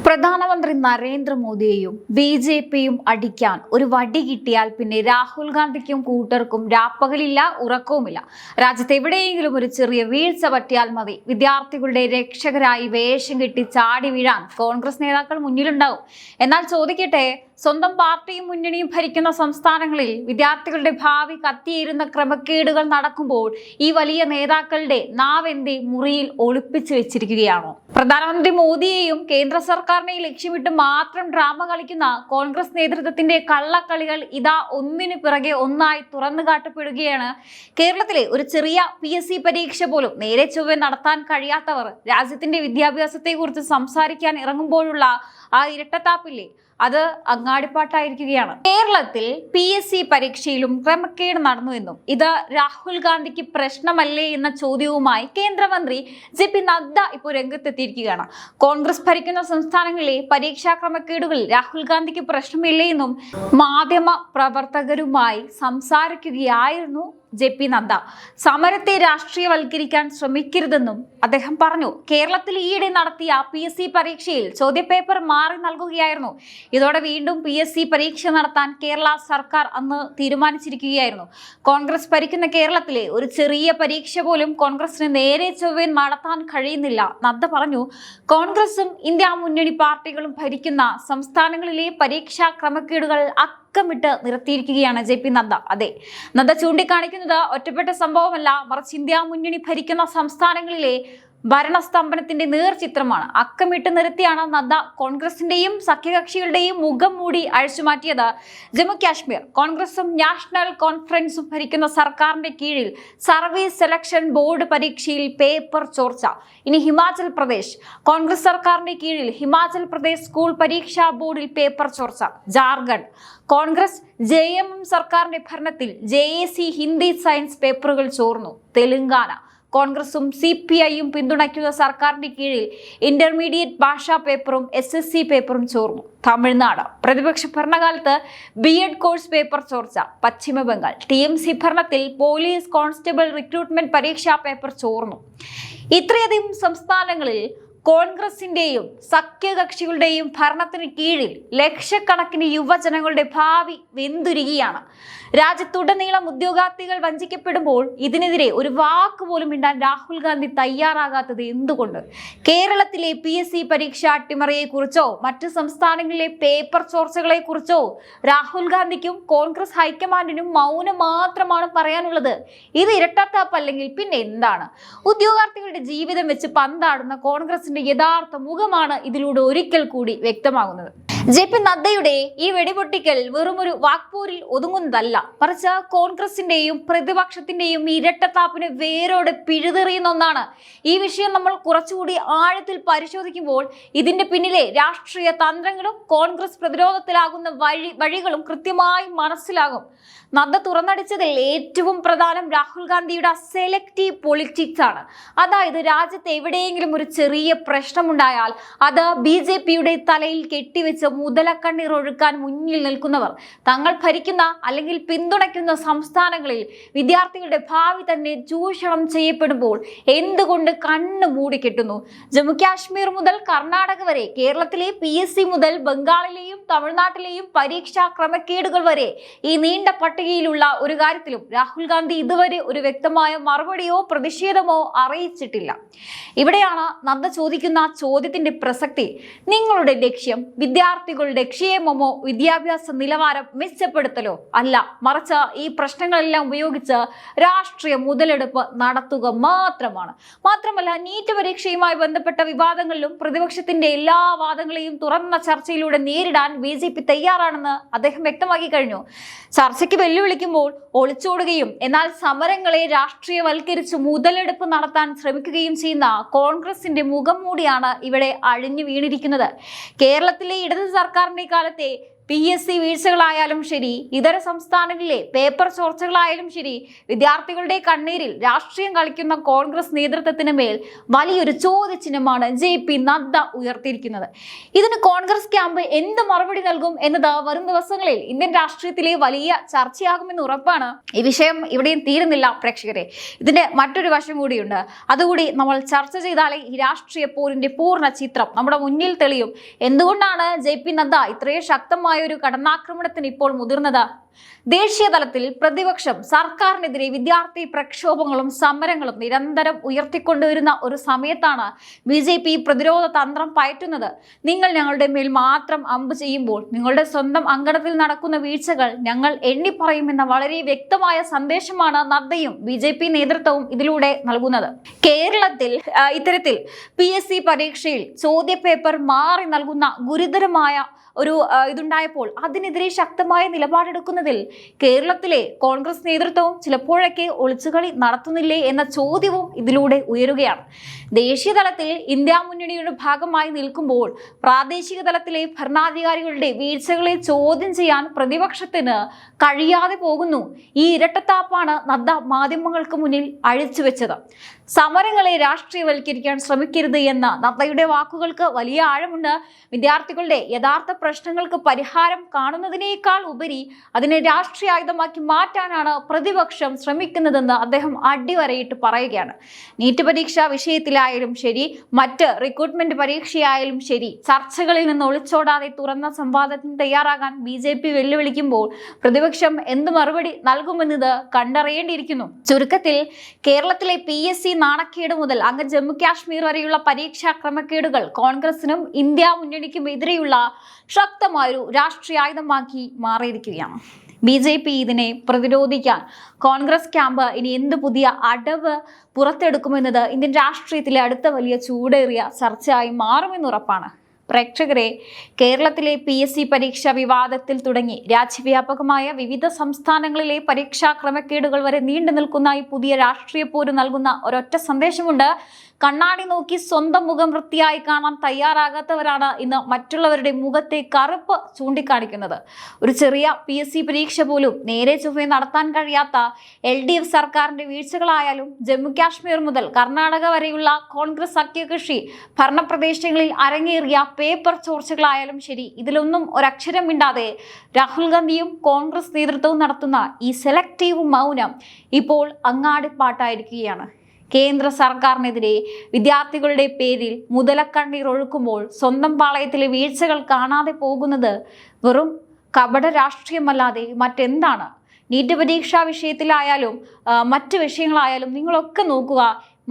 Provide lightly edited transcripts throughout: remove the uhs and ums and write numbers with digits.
പ്രധാനമന്ത്രി നരേന്ദ്രമോദിയെയും ബി.ജെ.പിയും അടിക്കാൻ ഒരു വടി കിട്ടിയാൽ പിന്നെ രാഹുൽ ഗാന്ധിക്കും കൂട്ടർക്കും രാപ്പകലില്ല, ഉറക്കവുമില്ല. രാജ്യത്ത് എവിടെയെങ്കിലും ഒരു ചെറിയ വീഴ്ച പറ്റിയാൽ മതി, വിദ്യാർത്ഥികളുടെ രക്ഷകരായി വേഷം കെട്ടി ചാടി വീഴാൻ കോൺഗ്രസ് നേതാക്കൾ മുന്നിലുണ്ടാവും. എന്നാൽ ചോദിക്കട്ടെ, സ്വന്തം പാർട്ടിയും മുന്നണിയും ഭരിക്കുന്ന സംസ്ഥാനങ്ങളിൽ വിദ്യാർത്ഥികളുടെ ഭാവി കത്തിയേറുന്ന ക്രമക്കേടുകൾ നടക്കുമ്പോൾ ഈ വലിയ നേതാക്കളുടെ നാവെന്തേ മുറിയിൽ ഒളിപ്പിച്ചു വെച്ചിരിക്കുകയാണോ? പ്രധാനമന്ത്രി മോദിയെയും കേന്ദ്ര സർക്കാരിനെയും ലക്ഷ്യമിട്ട് മാത്രം ഡ്രാമ കളിക്കുന്ന കോൺഗ്രസ് നേതൃത്വത്തിന്റെ കള്ളക്കളികൾ ഇതാ ഒന്നിനു പിറകെ ഒന്നായി തുറന്നു കാട്ടപ്പെടുകയാണ്. കേരളത്തിലെ ഒരു ചെറിയ PSC പരീക്ഷ പോലും നേരെ ചൊവ്വെ നടത്താൻ കഴിയാത്തവർ രാജ്യത്തിന്റെ വിദ്യാഭ്യാസത്തെക്കുറിച്ച് സംസാരിക്കാൻ ഇറങ്ങുമ്പോഴുള്ള ആ ഇരട്ടത്താപ്പില്ലേ, അത് അങ്ങാടിപ്പാട്ടായിരിക്കുകയാണ്. കേരളത്തിൽ PSC പരീക്ഷയിലും ക്രമക്കേട് നടന്നുവെന്നും ഇത് രാഹുൽ ഗാന്ധിക്ക് പ്രശ്നമല്ലേ എന്ന ചോദ്യവുമായി കേന്ദ്രമന്ത്രി JP നദ്ദ ഇപ്പോൾ രംഗത്തെത്തിയിരിക്കുകയാണ്. കോൺഗ്രസ് ഭരിക്കുന്ന സംസ്ഥാനങ്ങളിലെ പരീക്ഷാ ക്രമക്കേടുകളിൽ രാഹുൽ ഗാന്ധിക്ക് പ്രശ്നമില്ലേ എന്നും മാധ്യമ പ്രവർത്തകരുമായി സംസാരിക്കുകയായിരുന്നു JP നദ്ദ. സമരത്തെ രാഷ്ട്രീയവൽക്കരിക്കാൻ ശ്രമിക്കരുതെന്നും അദ്ദേഹം പറഞ്ഞു. കേരളത്തിൽ ഈയിടെ നടത്തിയ PSC പരീക്ഷയിൽ ചോദ്യപേപ്പർ മാറി നൽകുകയായിരുന്നു. ഇതോടെ വീണ്ടും PSC പരീക്ഷ നടത്താൻ കേരള സർക്കാർ അന്ന് തീരുമാനിച്ചിരിക്കുകയായിരുന്നു. കോൺഗ്രസ് ഭരിക്കുന്ന കേരളത്തിലെ ഒരു ചെറിയ പരീക്ഷ പോലും കോൺഗ്രസിന് നേരെ ചൊവ്വേ നടത്താൻ കഴിയുന്നില്ല. നദ്ദ പറഞ്ഞു, കോൺഗ്രസും ഇന്ത്യ മുന്നണി പാർട്ടികളും ഭരിക്കുന്ന സംസ്ഥാനങ്ങളിലെ പരീക്ഷാ ക്രമക്കേടുകൾ ിട്ട് നിർത്തിയിരിക്കുകയാണ് JP നദ്ദ. അതെ, നദ്ദ ചൂണ്ടിക്കാണിക്കുന്നത് ഒറ്റപ്പെട്ട സംഭവമല്ല, മറിച്ച് ഇന്ത്യ മുന്നണി ഭരിക്കുന്ന സംസ്ഥാനങ്ങളിലെ ഭരണസ്തംഭനത്തിന്റെ നേർചിത്രമാണ്. അക്കമിട്ട് നിർത്തിയാണ് നദ്ദ കോൺഗ്രസിന്റെയും സഖ്യകക്ഷികളുടെയും മുഖം മൂടി അഴിച്ചുമാറ്റിയത്. ജമ്മു കാശ്മീർ കോൺഗ്രസും നാഷണൽ കോൺഫറൻസും ഭരിക്കുന്ന സർക്കാരിന്റെ കീഴിൽ സർവീസ് സെലക്ഷൻ ബോർഡ് പരീക്ഷയിൽ പേപ്പർ ചോർച്ച. ഇനി ഹിമാചൽ പ്രദേശ് കോൺഗ്രസ് സർക്കാരിന്റെ കീഴിൽ ഹിമാചൽ പ്രദേശ് സ്കൂൾ പരീക്ഷാ ബോർഡിൽ പേപ്പർ ചോർച്ച. ജാർഖണ്ഡ് കോൺഗ്രസ് JMM സർക്കാരിന്റെ ഭരണത്തിൽ JAC ഹിന്ദി സയൻസ് പേപ്പറുകൾ ചോർന്നു. തെലങ്കാന കോൺഗ്രസും CPIയും പിന്തുണയ്ക്കുന്ന സർക്കാരിന്റെ കീഴിൽ ഇന്റർമീഡിയറ്റ് ഭാഷാ പേപ്പറും SSC പേപ്പറും ചോർന്നു. തമിഴ്നാട് പ്രതിപക്ഷ ഭരണകാലത്ത് B.Ed കോഴ്സ് പേപ്പർ ചോർച്ച. പശ്ചിമ ബംഗാൾ TMC ഭരണത്തിൽ പോലീസ് കോൺസ്റ്റബിൾ റിക്രൂട്ട്മെന്റ് പരീക്ഷാ പേപ്പർ ചോർന്നു. ഇത്രയധികം സംസ്ഥാനങ്ങളിൽ കോൺഗ്രസിന്റെയും സഖ്യകക്ഷികളുടെയും ഭരണത്തിന് കീഴിൽ ലക്ഷക്കണക്കിന് യുവജനങ്ങളുടെ ഭാവി വെന്തുരുകിയാണ്. രാജ്യത്തുടനീളം ഉദ്യോഗാർത്ഥികൾ വഞ്ചിക്കപ്പെടുമ്പോൾ ഇതിനെതിരെ ഒരു വാക്ക് പോലും മിണ്ടാൻ രാഹുൽ ഗാന്ധി തയ്യാറാകാത്തത് എന്തുകൊണ്ട്? കേരളത്തിലെ PSC പരീക്ഷ അട്ടിമറിയെക്കുറിച്ചോ മറ്റു സംസ്ഥാനങ്ങളിലെ പേപ്പർ ചോർച്ചകളെ കുറിച്ചോ രാഹുൽ ഗാന്ധിക്കും കോൺഗ്രസ് ഹൈക്കമാൻഡിനും മൗനം മാത്രമാണ് പറയാനുള്ളത്. ഇത് ഇരട്ടത്താപ്പ് അല്ലെങ്കിൽ പിന്നെ എന്താണ്? ഉദ്യോഗാർത്ഥികളുടെ ജീവിതം വെച്ച് പന്താടുന്ന കോൺഗ്രസിന്റെ യഥാർത്ഥ മുഖമാണ് ഇതിലൂടെ ഒരിക്കൽ കൂടി വ്യക്തമാകുന്നത്. JP നദ്ദയുടെ ഈ വെടിപൊട്ടിക്കൽ വെറുമൊരു വാക്പോരിൽ ഒതുങ്ങുന്നതല്ല, മറിച്ച് കോൺഗ്രസിന്റെയും പ്രതിപക്ഷത്തിന്റെയും ഇരട്ടത്താപ്പിന് വേരോടെ പിഴുതെറിയുന്ന ഒന്നാണ്. ഈ വിഷയം നമ്മൾ കുറച്ചുകൂടി ആഴത്തിൽ പരിശോധിക്കുമ്പോൾ ഇതിന്റെ പിന്നിലെ രാഷ്ട്രീയ തന്ത്രങ്ങളും കോൺഗ്രസ് പ്രതിരോധത്തിലാകുന്ന വഴികളും കൃത്യമായി മനസ്സിലാകും. നദ്ദ തുറന്നടിച്ചതിൽ ഏറ്റവും പ്രധാനം രാഹുൽ ഗാന്ധിയുടെ സെലക്റ്റീവ് പൊളിറ്റിക്സ് ആണ്. അതായത് രാജ്യത്ത് എവിടെയെങ്കിലും ഒരു ചെറിയ പ്രശ്നമുണ്ടായാൽ അത് BJPയുടെ തലയിൽ കെട്ടിവെച്ച് മുതലക്കണ്ണീർ ഒഴുക്കാൻ മുന്നിൽ നിൽക്കുന്നവർ തങ്ങൾ ഭരിക്കുന്ന അല്ലെങ്കിൽ പിന്തുണയ്ക്കുന്ന സംസ്ഥാനങ്ങളിൽ വിദ്യാർത്ഥികളുടെ ഭാവി തന്നെ ചൂഷണം ചെയ്യപ്പെടുമ്പോൾ എന്തുകൊണ്ട് കണ്ണ് മൂടിക്കെട്ടുന്നു? ജമ്മു കാശ്മീർ മുതൽ കർണാടക വരെ, കേരളത്തിലെ PSC മുതൽ ബംഗാളിലെയും തമിഴ്നാട്ടിലെയും പരീക്ഷാ ക്രമക്കേടുകൾ വരെ, ഈ നീണ്ട പട്ടികയിലുള്ള ഒരു കാര്യത്തിലും രാഹുൽ ഗാന്ധി ഇതുവരെ ഒരു വ്യക്തമായ മറുപടിയോ പ്രതിഷേധമോ അറിയിച്ചിട്ടില്ല. ഇവിടെയാണ് നദ്ദ ചോദിക്കുന്ന ചോദ്യത്തിന്റെ പ്രസക്തി. നിങ്ങളുടെ ലക്ഷ്യം വിദ്യാർത്ഥികളുടെ ക്ഷേമമോ വിദ്യാഭ്യാസ നിലവാരം മെച്ചപ്പെടുത്തലോ അല്ല, മറിച്ച് ഈ പ്രശ്നങ്ങളെല്ലാം ഉപയോഗിച്ച് രാഷ്ട്രീയ മുതലെടുപ്പ് നടത്തുക മാത്രമാണ്. മാത്രമല്ല, നീറ്റ് പരീക്ഷയുമായി ബന്ധപ്പെട്ട വിവാദങ്ങളിലും പ്രതിപക്ഷത്തിന്റെ എല്ലാ വാദങ്ങളെയും തുറന്ന ചർച്ചയിലൂടെ നേരിടാൻ BJP തയ്യാറാണെന്ന് അദ്ദേഹം വ്യക്തമാക്കി കഴിഞ്ഞു. ചർച്ചയ്ക്ക് വെല്ലുവിളിക്കുമ്പോൾ ഒളിച്ചോടുകയും എന്നാൽ സമരങ്ങളെ രാഷ്ട്രീയവൽക്കരിച്ച് മുതലെടുപ്പ് നടത്താൻ ശ്രമിക്കുകയും ചെയ്യുന്ന കോൺഗ്രസിന്റെ മുഖം മൂടിയാണ് ഇവിടെ അഴിഞ്ഞു വീണിരിക്കുന്നത്. കേരളത്തിലെ ഇടത് സർക്കാരിന്റെ കാലത്തെ PSC വീഴ്ചകളായാലും ശരി, ഇതര സംസ്ഥാനങ്ങളിലെ പേപ്പർ ചോർച്ചകളായാലും ശരി, വിദ്യാർത്ഥികളുടെ കണ്ണീരിൽ രാഷ്ട്രീയം കളിക്കുന്ന കോൺഗ്രസ് നേതൃത്വത്തിന് മേൽ വലിയൊരു ചോദ്യചിഹ്നമാണ് JP നദ്ദ ഉയർത്തിയിരിക്കുന്നത്. ഇതിന് കോൺഗ്രസ് ക്യാമ്പ് എന്ത് മറുപടി നൽകും എന്നത് വരും ദിവസങ്ങളിൽ ഇന്ത്യൻ രാഷ്ട്രീയത്തിലെ വലിയ ചർച്ചയാകുമെന്ന് ഉറപ്പാണ്. ഈ വിഷയം ഇവിടെയും തീരുന്നില്ല പ്രേക്ഷകരെ. ഇതിന്റെ മറ്റൊരു വശം കൂടിയുണ്ട്. അതുകൂടി നമ്മൾ ചർച്ച ചെയ്താലേ ഈ രാഷ്ട്രീയ പോരിന്റെ പൂർണ്ണ ചിത്രം നമ്മുടെ മുന്നിൽ തെളിയും. എന്തുകൊണ്ടാണ് JP നദ്ദ ഇത്രയും ശക്തമായ ഒരു കടന്നാക്രമണത്തിന് ഇപ്പോൾ മുതിർന്നത്? ദേശീയ തലത്തിൽ പ്രതിപക്ഷം സർക്കാരിനെതിരെ വിദ്യാർത്ഥി പ്രക്ഷോഭങ്ങളും സമരങ്ങളും നിരന്തരം ഉയർത്തിക്കൊണ്ടുവരുന്ന ഒരു സമയത്താണ് BJP പ്രതിരോധ തന്ത്രം പയറ്റുന്നത്. നിങ്ങൾ ഞങ്ങളുടെ മേൽ മാത്രം അമ്പ് ചെയ്യുമ്പോൾ നിങ്ങളുടെ സ്വന്തം അങ്കണത്തിൽ നടക്കുന്ന വീഴ്ചകൾ ഞങ്ങൾ എണ്ണിപ്പറയുമെന്ന വളരെ വ്യക്തമായ സന്ദേശമാണ് നദ്ദയും BJP നേതൃത്വവും ഇതിലൂടെ നൽകുന്നത്. കേരളത്തിൽ ഇത്തരത്തിൽ PSC പരീക്ഷയിൽ ചോദ്യപേപ്പർ മാറി നൽകുന്ന ഗുരുതരമായ ഒരു ഇതുണ്ടായപ്പോൾ അതിനെതിരെ ശക്തമായ നിലപാടെടുക്കുന്നതിൽ കേരളത്തിലെ കോൺഗ്രസ് നേതൃത്വവും ചിലപ്പോഴൊക്കെ ഒളിച്ചുകളി നടത്തുന്നില്ലേ എന്ന ചോദ്യവും ഇതിലൂടെ ഉയരുകയാണ്. ദേശീയ തലത്തിൽ ഇന്ത്യ മുന്നണിയുടെ ഭാഗമായി നിൽക്കുമ്പോൾ പ്രാദേശിക തലത്തിലെ ഭരണാധികാരികളുടെ വീഴ്ചകളെ ചോദ്യം ചെയ്യാൻ പ്രതിപക്ഷത്തിന് കഴിയാതെ പോകുന്നു. ഈ ഇരട്ടത്താപ്പാണ് നദ്ദ മാധ്യമങ്ങൾക്ക് മുന്നിൽ അഴിച്ചുവെച്ചത്. സമരങ്ങളെ രാഷ്ട്രീയവൽക്കരിക്കാൻ ശ്രമിക്കരുത് എന്ന നദ്ദയുടെ വാക്കുകൾക്ക് വലിയ ആഴമുണ്ട്. വിദ്യാർത്ഥികളുടെ യഥാർത്ഥ പ്രശ്നങ്ങൾക്ക് പരിഹാരം കാണുന്നതിനേക്കാൾ ഉപരി അതിനെ രാഷ്ട്രീയായുധമാക്കി മാറ്റാനാണ് പ്രതിപക്ഷം ശ്രമിക്കുന്നതെന്ന് അദ്ദേഹം അടിവരയിട്ട് പറയുകയാണ്. നീറ്റ് പരീക്ഷാ വിഷയത്തിലായാലും ശരി, മറ്റ് റിക്രൂട്ട്മെന്റ് പരീക്ഷയായാലും ശരി, ചർച്ചകളിൽ നിന്ന് ഒളിച്ചോടാതെ തുറന്ന സംവാദത്തിന് തയ്യാറാകാൻ BJP വെല്ലുവിളിക്കുമ്പോൾ പ്രതിപക്ഷം എന്ത് മറുപടി നൽകുമെന്നത് കണ്ടറിയേണ്ടിയിരിക്കുന്നു. ചുരുക്കത്തിൽ കേരളത്തിലെ PSC നാണക്കേട് മുതൽ അങ്ങ് ജമ്മു കാശ്മീർ വരെയുള്ള പരീക്ഷാ ക്രമക്കേടുകൾ കോൺഗ്രസിനും ഇന്ത്യ മുന്നണിക്കും എതിരെയുള്ള ശക്തമായൊരു രാഷ്ട്രീയായുധമാക്കി മാറിയിരിക്കുകയാണ്. BJP ഇതിനെ പ്രതിരോധിക്കാൻ കോൺഗ്രസ് ക്യാമ്പ് ഇനി എന്ത് പുതിയ അടവ് പുറത്തെടുക്കുമെന്നത് ഇന്ത്യൻ രാഷ്ട്രീയത്തിലെ അടുത്ത വലിയ ചൂടേറിയ ചർച്ചയായി മാറുമെന്നുറപ്പാണ്. പ്രേക്ഷകരെ, കേരളത്തിലെ PSC പരീക്ഷാ വിവാദത്തിൽ തുടങ്ങി രാജ്യവ്യാപകമായ വിവിധ സംസ്ഥാനങ്ങളിലെ പരീക്ഷാ ക്രമക്കേടുകൾ വരെ നീണ്ടു നിൽക്കുന്ന ഈ പുതിയ രാഷ്ട്രീയ പോര് നൽകുന്ന ഒരൊറ്റ സന്ദേശമുണ്ട്. കണ്ണാടി നോക്കി സ്വന്തം മുഖം വൃത്തിയായി കാണാൻ തയ്യാറാകാത്തവരാണ് ഇന്ന് മറ്റുള്ളവരുടെ മുഖത്തെ കറുപ്പ് ചൂണ്ടിക്കാണിക്കുന്നത്. ഒരു ചെറിയ PSC പരീക്ഷ പോലും നേരെ ചൊവ്വേ നടത്താൻ കഴിയാത്ത LDF സർക്കാരിന്റെ വീഴ്ചകളായാലും ജമ്മു കാശ്മീർ മുതൽ കർണാടക വരെയുള്ള കോൺഗ്രസ് സഖ്യകക്ഷി ഭരണപ്രദേശങ്ങളിൽ അരങ്ങേറിയ പേപ്പർ ചോർച്ചകളായാലും ശരി, ഇതിലൊന്നും ഒരക്ഷരം മിണ്ടാതെ രാഹുൽ ഗാന്ധിയും കോൺഗ്രസ് നേതൃത്വവും നടത്തുന്ന ഈ സെലക്റ്റീവ് മൗനം ഇപ്പോൾ അങ്ങാടിപ്പാട്ടായിരിക്കുകയാണ്. കേന്ദ്ര സർക്കാരിനെതിരെ വിദ്യാർത്ഥികളുടെ പേരിൽ മുതലക്കണ്ണീർ ഒഴുക്കുമ്പോൾ സ്വന്തം പാളയത്തിലെ വീഴ്ചകൾ കാണാതെ പോകുന്നത് വെറും കപട രാഷ്ട്രീയമല്ലാതെ മറ്റെന്താണ്? നീറ്റ് പരീക്ഷാ വിഷയത്തിലായാലും മറ്റു വിഷയങ്ങളായാലും നിങ്ങളൊക്കെ നോക്കുക,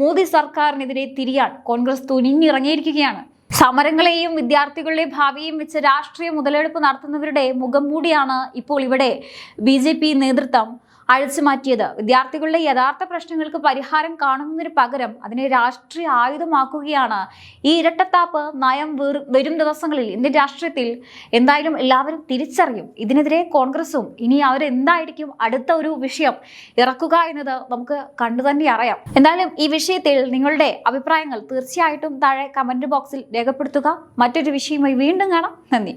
മോദി സർക്കാരിനെതിരെ തിരിയാൻ കോൺഗ്രസ് തുനിഞ്ഞിറങ്ങിയിരിക്കുകയാണ്. സമരങ്ങളെയും വിദ്യാർത്ഥികളുടെ ഭാവിയും വെച്ച് രാഷ്ട്രീയ മുതലെടുപ്പ് നടത്തുന്നവരുടെ മുഖം മൂടിയാണ് ഇപ്പോൾ ഇവിടെ BJP നേതൃത്വം അഴിച്ചു മാറ്റിയത്. വിദ്യാർത്ഥികളുടെ യഥാർത്ഥ പ്രശ്നങ്ങൾക്ക് പരിഹാരം കാണുന്നതിന് പകരം അതിനെ രാഷ്ട്രീയ ആയുധമാക്കുകയാണ് ഈ ഇരട്ടത്താപ്പ് നയം. വരും ദിവസങ്ങളിൽ ഇന്ത്യൻ രാഷ്ട്രീയത്തിൽ എന്തായാലും എല്ലാവരും തിരിച്ചറിയും. ഇതിനെതിരെ കോൺഗ്രസും ഇനി അവരെന്തായിരിക്കും അടുത്ത ഒരു വിഷയം ഇറക്കുക എന്നത് നമുക്ക് കണ്ടു തന്നെ അറിയാം. എന്തായാലും ഈ വിഷയത്തിൽ നിങ്ങളുടെ അഭിപ്രായങ്ങൾ തീർച്ചയായിട്ടും താഴെ കമന്റ് ബോക്സിൽ രേഖപ്പെടുത്തുക. മറ്റൊരു വിഷയമായി വീണ്ടും കാണാം. നന്ദി.